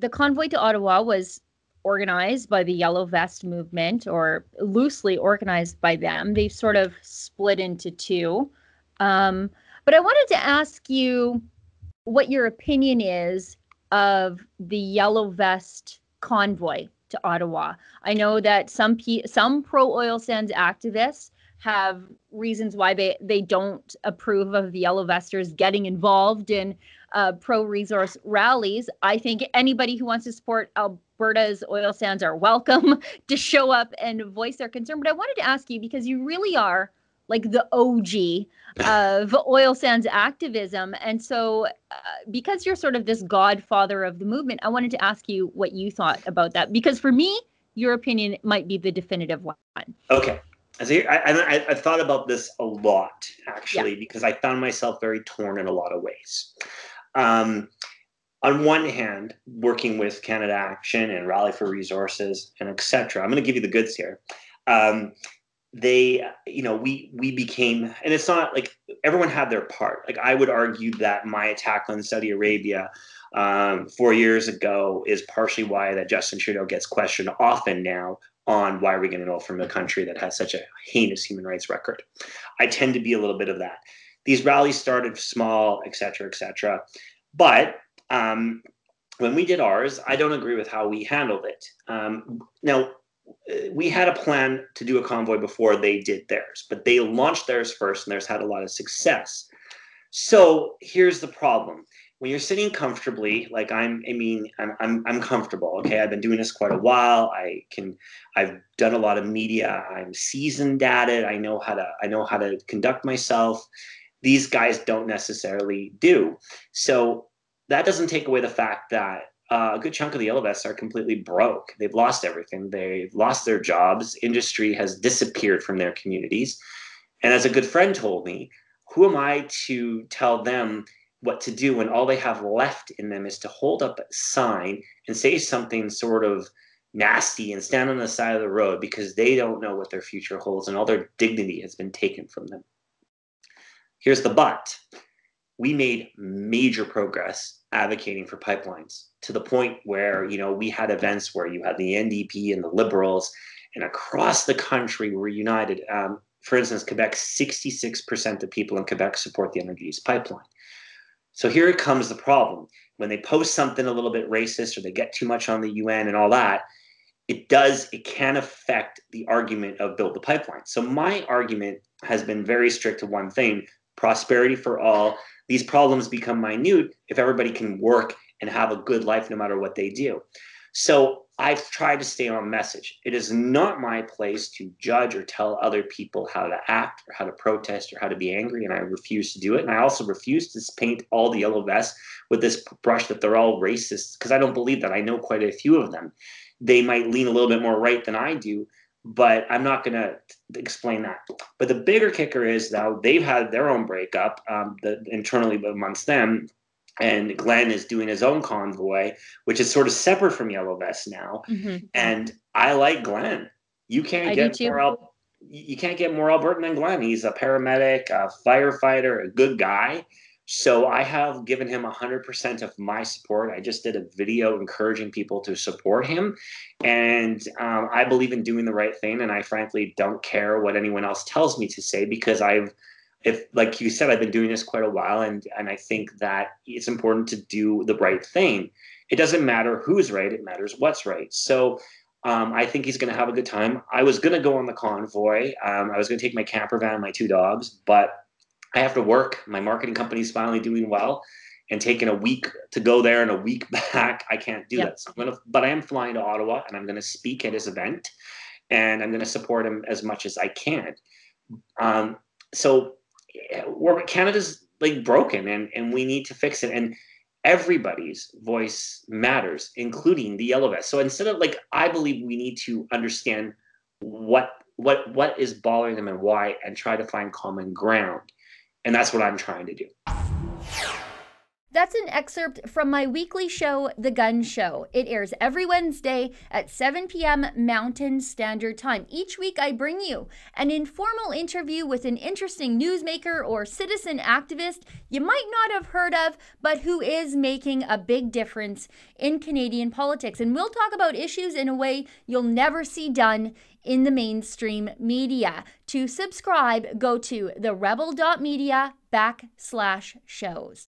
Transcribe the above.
the Convoy to Ottawa was organized by the Yellow Vest movement, or loosely organized by them. They've sort of split into two. But I wanted to ask you what your opinion is of the Yellow Vest convoy to Ottawa. I know that some pro oil sands activists have reasons why they don't approve of the Yellow Vesters getting involved in pro resource rallies. I think anybody who wants to support Alberta's oil sands are welcome to show up and voice their concern. But I wanted to ask you, because you really are like the OG of oil sands activism. And so because you're sort of this godfather of the movement, I wanted to ask you what you thought about that. Because for me, your opinion might be the definitive one. Okay. I thought about this a lot, actually, because I found myself very torn in a lot of ways. On one hand, working with Canada Action and Rally for Resources and etc. I'm going to give you the goods here. We became, and it's not like everyone had their part. Like, I would argue that my attack on Saudi Arabia 4 years ago is partially why that Justin Trudeau gets questioned often now on why are we getting oil from a country that has such a heinous human rights record. I tend to be a little bit of that. These rallies started small, et cetera, et cetera. But when we did ours, I don't agree with how we handled it. Now, we had a plan to do a convoy before they did theirs, but they launched theirs first, and theirs had a lot of success. So here's the problem. When you're sitting comfortably, like I'm comfortable. Okay, I've been doing this quite a while. I've done a lot of media. I'm seasoned at it. I know how to conduct myself. These guys don't necessarily do. So that doesn't take away the fact that a good chunk of the Yellow Vests are completely broke. They've lost everything. They've lost their jobs. Industry has disappeared from their communities. And as a good friend told me, who am I to tell them what to do when all they have left in them is to hold up a sign and say something sort of nasty and stand on the side of the road because they don't know what their future holds and all their dignity has been taken from them. Here's the but. We made major progress advocating for pipelines to the point where, we had events where you had the NDP and the Liberals, and across the country were united. For instance, Quebec, 66% of people in Quebec support the Energy East pipeline. So here comes the problem. When they post something a little bit racist or they get too much on the UN and all that, it can affect the argument of build the pipeline. So my argument has been very strict to one thing: prosperity for all. These problems become minute if everybody can work and have a good life no matter what they do. So I've tried to stay on message. It is not my place to judge or tell other people how to act or how to protest or how to be angry, and I refuse to do it. And I also refuse to paint all the Yellow Vests with this brush that they're all racist, because I don't believe that. I know quite a few of them. They might lean a little bit more right than I do, but I'm not going to explain that. But the bigger kicker is, though, they've had their own breakup internally amongst them. And Glenn is doing his own convoy, which is sort of separate from Yellow Vest now. Mm-hmm. And I like Glenn. You can't get more Albertan than Glenn. He's a paramedic, a firefighter, a good guy. So I have given him 100% of my support. I just did a video encouraging people to support him. And I believe in doing the right thing. And I frankly don't care what anyone else tells me to say, because like you said, I've been doing this quite a while, and I think that it's important to do the right thing. It doesn't matter who's right, it matters what's right. So I think he's going to have a good time. I was going to go on the convoy. I was going to take my camper van and my 2 dogs, but I have to work. My marketing company is finally doing well, and taking a week to go there and a week back, I can't do that. So but I am flying to Ottawa, and I'm going to speak at his event, and I'm going to support him as much as I can. So Canada's like broken, and we need to fix it, and everybody's voice matters, including the Yellow Vest. So instead of I believe we need to understand what is bothering them and why, and try to find common ground. And that's what I'm trying to do. That's that's an excerpt from my weekly show, The Gun Show. It airs every Wednesday at 7 p.m. Mountain Standard Time. Each week, I bring you an informal interview with an interesting newsmaker or citizen activist you might not have heard of, but who is making a big difference in Canadian politics. And we'll talk about issues in a way you'll never see done in the mainstream media. To subscribe, go to therebel.media/shows.